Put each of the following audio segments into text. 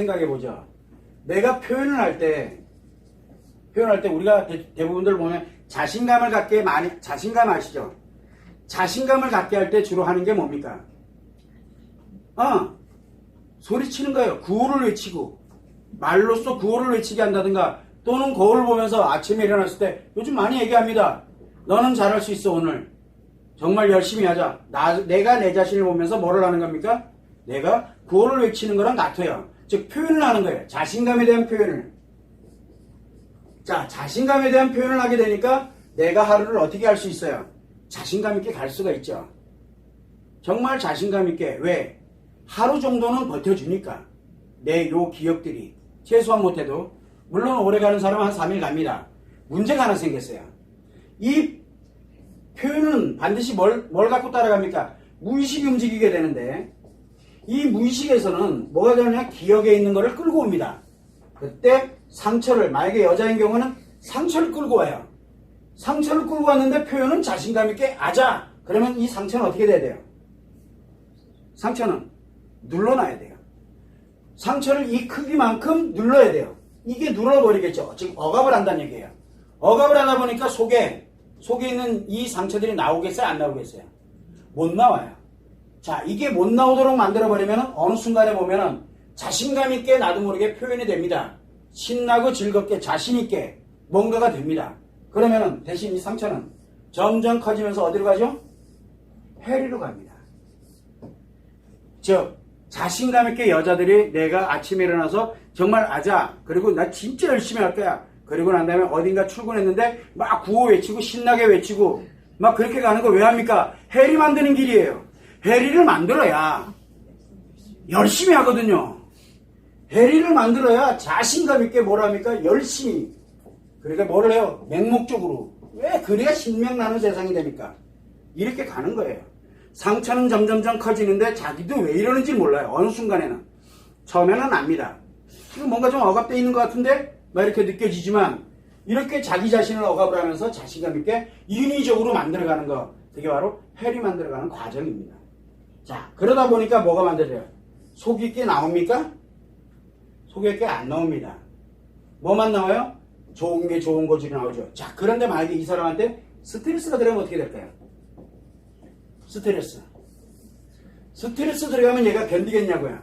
생각해보죠. 내가 표현을 할 때 우리가 대부분들 보면 자신감을 갖게 자신감 아시죠? 자신감을 갖게 할 때 주로 하는 게 뭡니까? 소리치는 거예요. 구호를 외치고, 말로써 구호를 외치게 한다든가, 또는 거울 보면서 아침에 일어났을 때, 요즘 많이 얘기합니다. 너는 잘할 수 있어, 오늘. 정말 열심히 하자. 내가 내 자신을 보면서 뭐를 하는 겁니까? 내가 구호를 외치는 거랑 같아요. 즉, 표현을 하는 거예요. 자신감에 대한 표현을. 자, 자신감에 대한 표현을 하게 되니까 내가 하루를 어떻게 할 수 있어요? 자신감 있게 갈 수가 있죠. 정말 자신감 있게. 왜? 하루 정도는 버텨주니까. 내 요 기억들이. 최소한 못해도. 물론 오래 가는 사람은 한 3일 갑니다. 문제가 하나 생겼어요. 이 표현은 반드시 뭘 갖고 따라갑니까? 무의식이 움직이게 되는데, 이 무의식에서는 뭐가 되느냐? 기억에 있는 거를 끌고 옵니다. 그때 상처를, 만약에 여자인 경우는 상처를 끌고 와요. 상처를 끌고 왔는데 표현은 자신감 있게 아자. 그러면 이 상처는 어떻게 돼야 돼요? 상처는 눌러놔야 돼요. 상처를 이 크기만큼 눌러야 돼요. 이게 눌러버리겠죠. 지금 억압을 한다는 얘기예요. 억압을 하다 보니까 속에 있는 이 상처들이 나오겠어요? 안 나오겠어요? 못 나와요. 자, 이게 못 나오도록 만들어버리면 어느 순간에 보면은 자신감 있게 나도 모르게 표현이 됩니다. 신나고 즐겁게 자신있게 뭔가가 됩니다. 그러면은 대신 이 상처는 점점 커지면서 어디로 가죠? 해리로 갑니다. 즉, 자신감 있게 여자들이 내가 아침에 일어나서 정말 아자, 그리고 나 진짜 열심히 할 거야. 그리고 난 다음에 어딘가 출근했는데 막 구호 외치고 신나게 외치고 막 그렇게 가는 거 왜 합니까? 해리 만드는 길이에요. 해리를 만들어야 열심히 하거든요. 해리를 만들어야 자신감 있게 뭘 합니까? 열심히. 그러니까 뭐를 해요? 맹목적으로. 왜? 그래야 신명나는 세상이 됩니까? 이렇게 가는 거예요. 상처는 점점점 커지는데 자기도 왜 이러는지 몰라요. 어느 순간에는. 처음에는 압니다. 이거 뭔가 좀 억압되어 있는 것 같은데? 막 이렇게 느껴지지만 이렇게 자기 자신을 억압을 하면서 자신감 있게 인위적으로 만들어가는 거. 그게 바로 해리 만들어가는 과정입니다. 자, 그러다 보니까 뭐가 만들어져요? 속 있게 나옵니까? 속 있게 안 나옵니다. 뭐만 나와요? 좋은 게 좋은 거지 나오죠. 자, 그런데 만약에 이 사람한테 스트레스가 들어가면 어떻게 될까요? 스트레스 들어가면 얘가 견디겠냐고요.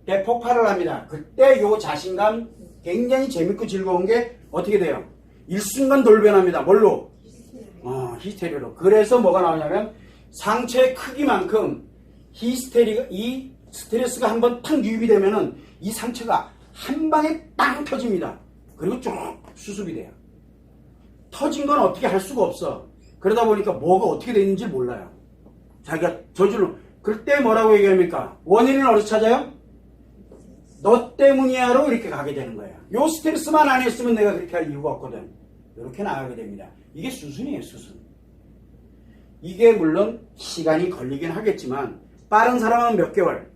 대폭발을 합니다. 그때 요 자신감 굉장히 재밌고 즐거운 게 어떻게 돼요? 일순간 돌변합니다. 뭘로? 히스테리로. 그래서 뭐가 나오냐면 상처의 크기만큼 이 스트레스가 한번 탁 유입이 되면은 이 상처가 한 방에 땅 터집니다. 그리고 쭉 수습이 돼요. 터진 건 어떻게 할 수가 없어. 그러다 보니까 뭐가 어떻게 되는지 몰라요. 자기가 저질러. 그때 뭐라고 얘기합니까? 원인을 어디서 찾아요? 너 때문이야로 이렇게 가게 되는 거예요. 요 스트레스만 안 했으면 내가 그렇게 할 이유가 없거든. 이렇게 나가게 됩니다. 이게 수순이에요, 수순. 이게 물론 시간이 걸리긴 하겠지만 빠른 사람은 몇 개월,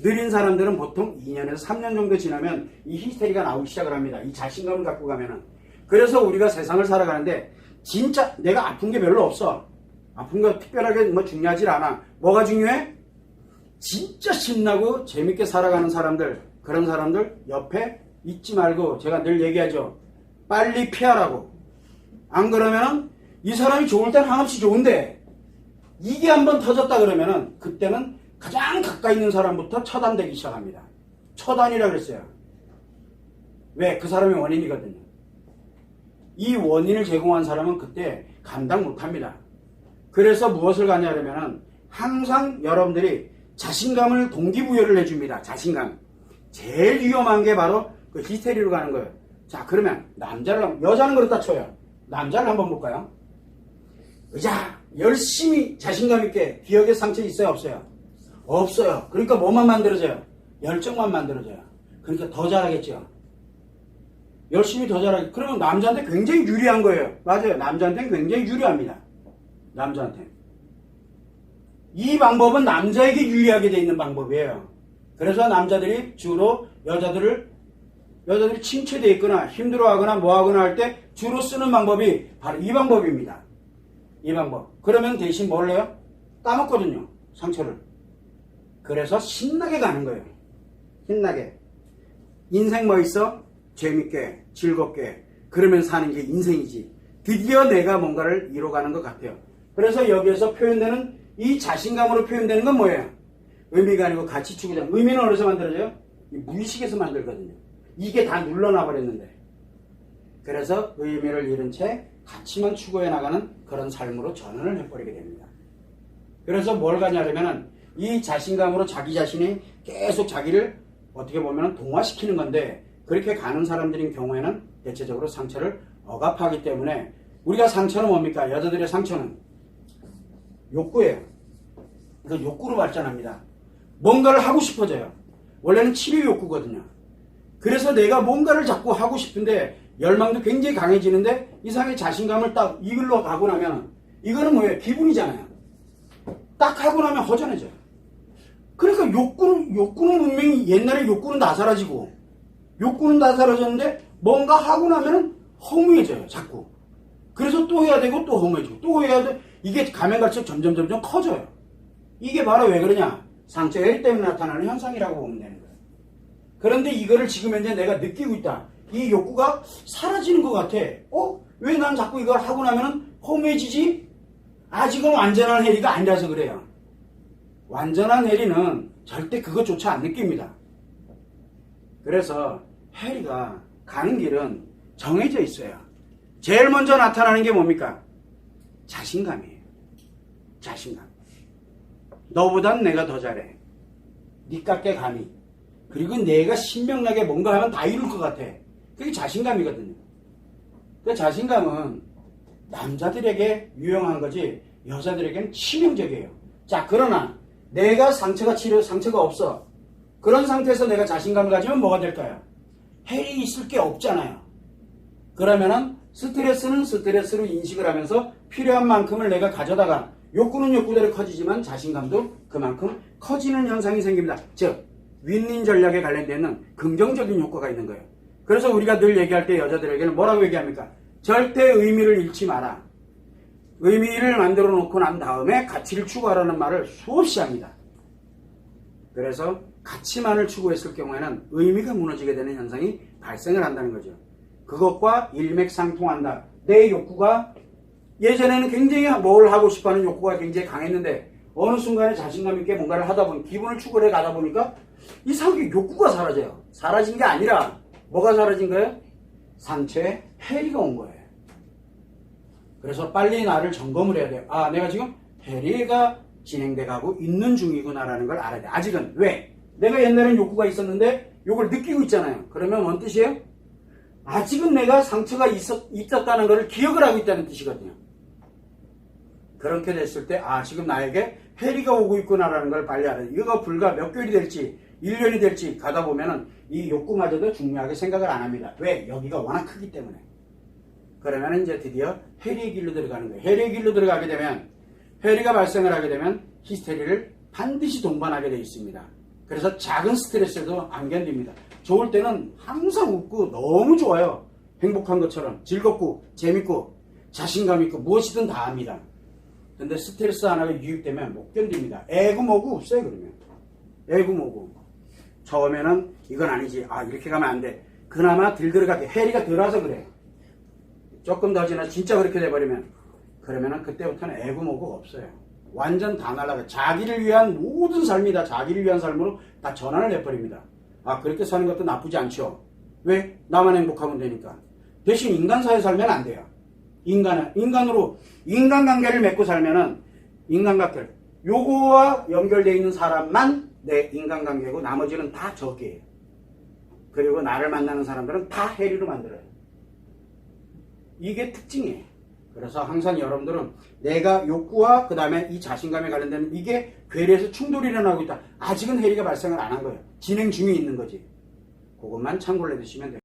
느린 사람들은 보통 2년에서 3년 정도 지나면 이 히스테리가 나오기 시작을 합니다. 이 자신감을 갖고 가면은. 그래서 우리가 세상을 살아가는데 진짜 내가 아픈 게 별로 없어. 아픈 거 특별하게 뭐 중요하지 않아. 뭐가 중요해? 진짜 신나고 재밌게 살아가는 사람들, 그런 사람들 옆에 있지 말고 제가 늘 얘기하죠. 빨리 피하라고. 안 그러면 이 사람이 좋을 땐 한없이 좋은데 이게 한번 터졌다 그러면은 그때는 가장 가까이 있는 사람부터 처단되기 시작합니다. 처단이라 그랬어요. 왜? 그 사람이 원인이거든요. 이 원인을 제공한 사람은 그때 감당 못합니다. 그래서 무엇을 가냐면은 항상 여러분들이 자신감을 동기부여를 해줍니다. 자신감. 제일 위험한 게 바로 그 히스테리로 가는 거예요. 자, 그러면 여자는 그렇다 쳐요. 남자를 한번 볼까요? 자, 열심히 자신감 있게 기억에 상처 있어요? 없어요? 없어요. 그러니까 뭐만 만들어져요? 열정만 만들어져요. 그러니까 더 잘하겠죠. 열심히 더 잘하겠죠. 그러면 남자한테 굉장히 유리한 거예요. 맞아요. 남자한테는 굉장히 유리합니다. 남자한테. 이 방법은 남자에게 유리하게 돼 있는 방법이에요. 그래서 남자들이 주로 여자들이 침체되어 있거나 힘들어하거나 뭐하거나 할 때 주로 쓰는 방법이 바로 이 방법입니다. 이 방법. 그러면 대신 뭘 해요? 까먹거든요. 상처를. 그래서 신나게 가는 거예요. 신나게. 인생 뭐 있어? 재밌게, 즐겁게, 그러면 사는 게 인생이지. 드디어 내가 뭔가를 이뤄가는 것 같아요. 그래서 여기에서 표현되는 이 자신감으로 표현되는 건 뭐예요? 의미가 아니고 가치 추구자. 의미는 어디서 만들어져요? 이 무의식에서 만들거든요. 이게 다 눌러놔버렸는데. 그래서 의미를 잃은 채 가치만 추구해 나가는 그런 삶으로 전환을 해버리게 됩니다. 그래서 뭘 가냐면은 이 자신감으로 자기 자신이 계속 자기를 어떻게 보면 동화시키는 건데, 그렇게 가는 사람들인 경우에는 대체적으로 상처를 억압하기 때문에, 우리가 상처는 뭡니까? 여자들의 상처는 욕구예요. 그래서 욕구로 발전합니다. 뭔가를 하고 싶어져요. 원래는 치료 욕구거든요. 그래서 내가 뭔가를 자꾸 하고 싶은데 열망도 굉장히 강해지는데, 이상하게 자신감을 딱 이걸로 가고 나면, 이거는 뭐예요? 기분이잖아요. 딱 하고 나면 허전해져요. 그러니까 욕구는 분명히, 옛날에 욕구는 다 사라지고, 욕구는 다 사라졌는데 뭔가 하고 나면은 허무해져요, 자꾸. 그래서 또 해야 되고 또 허무해지고 또 해야 돼. 이게 가면 갈수록 점점 커져요. 이게 바로 왜 그러냐? 상처 때문에 나타나는 현상이라고 보면 되는 거예요. 그런데 이거를 지금 현재 내가 느끼고 있다. 이 욕구가 사라지는 것 같아. 왜 난 자꾸 이걸 하고 나면은 허무해지지? 아직은 완전한 해리가 아니라서 그래요. 완전한 해리는 절대 그것조차 안 느낍니다. 그래서 해리가 가는 길은 정해져 있어요. 제일 먼저 나타나는 게 뭡니까? 자신감이에요. 자신감. 너보단 내가 더 잘해. 니깎게 감히. 그리고 내가 신명나게 뭔가 하면 다 이룰 것 같아. 그게 자신감이거든요. 그 자신감은 남자들에게 유용한 거지 여자들에게는 치명적이에요. 자, 그러나 내가 상처가 없어. 그런 상태에서 내가 자신감을 가지면 뭐가 될까요? 해리 있을 게 없잖아요. 그러면은 스트레스는 스트레스로 인식을 하면서 필요한 만큼을 내가 가져다가, 욕구는 욕구대로 커지지만 자신감도 그만큼 커지는 현상이 생깁니다. 즉, 윈윈 전략에 관련되는 긍정적인 효과가 있는 거예요. 그래서 우리가 늘 얘기할 때 여자들에게는 뭐라고 얘기합니까? 절대 의미를 잃지 마라. 의미를 만들어 놓고 난 다음에 가치를 추구하라는 말을 수없이 합니다. 그래서 가치만을 추구했을 경우에는 의미가 무너지게 되는 현상이 발생을 한다는 거죠. 그것과 일맥상통한다. 내 욕구가 예전에는 굉장히 뭘 하고 싶어하는 욕구가 굉장히 강했는데, 어느 순간에 자신감 있게 뭔가를 하다 보니, 기분을 추구해 가다 보니까 이상하게 욕구가 사라져요. 사라진 게 아니라 뭐가 사라진 거예요? 상처에 해리가 온 거예요. 그래서 빨리 나를 점검을 해야 돼요. 내가 지금 해리가 진행돼 가고 있는 중이구나라는 걸 알아야 돼. 아직은. 왜? 내가 옛날엔 욕구가 있었는데 욕을 느끼고 있잖아요. 그러면 뭔 뜻이에요? 아직은 내가 상처가 있었다는 걸 기억을 하고 있다는 뜻이거든요. 그렇게 됐을 때 지금 나에게 해리가 오고 있구나라는 걸 빨리 알아야 돼. 이거 불과 몇 개월이 될지 1년이 될지 가다 보면은 이 욕구마저도 중요하게 생각을 안 합니다. 왜? 여기가 워낙 크기 때문에. 그러면 이제 드디어 해리의 길로 들어가는 거예요. 해리의 길로 들어가게 되면, 해리가 발생을 하게 되면 히스테리를 반드시 동반하게 되어 있습니다. 그래서 작은 스트레스도 안 견딥니다. 좋을 때는 항상 웃고 너무 좋아요. 행복한 것처럼 즐겁고 재밌고 자신감 있고 무엇이든 다 합니다. 근데 스트레스 하나가 유입되면 못 견딥니다. 애고 뭐고 없어요. 그러면 애고 뭐고. 처음에는 이건 아니지, 이렇게 가면 안 돼. 그나마 들 들어가게, 해리가 들어와서 그래요. 조금 더 지나 진짜 그렇게 돼버리면, 그러면은 그때부터는 애고 뭐고 없어요. 완전 다 날아가요. 자기를 위한 모든 삶이 다 자기를 위한 삶으로 다 전환을 해버립니다. 그렇게 사는 것도 나쁘지 않죠. 왜? 나만 행복하면 되니까. 대신 인간사회 살면 안 돼요. 인간으로 인간관계를 맺고 살면은, 인간관계, 요거와 연결되어 있는 사람만 내 인간관계고 나머지는 다 적이에요. 그리고 나를 만나는 사람들은 다 해리로 만들어요. 이게 특징이에요. 그래서 항상 여러분들은 내가 욕구와 그 다음에 이 자신감에 관련된 이게 괴리에서 충돌이 일어나고 있다. 아직은 해리가 발생을 안 한 거예요. 진행 중에 있는 거지. 그것만 참고를 해두시면 돼요.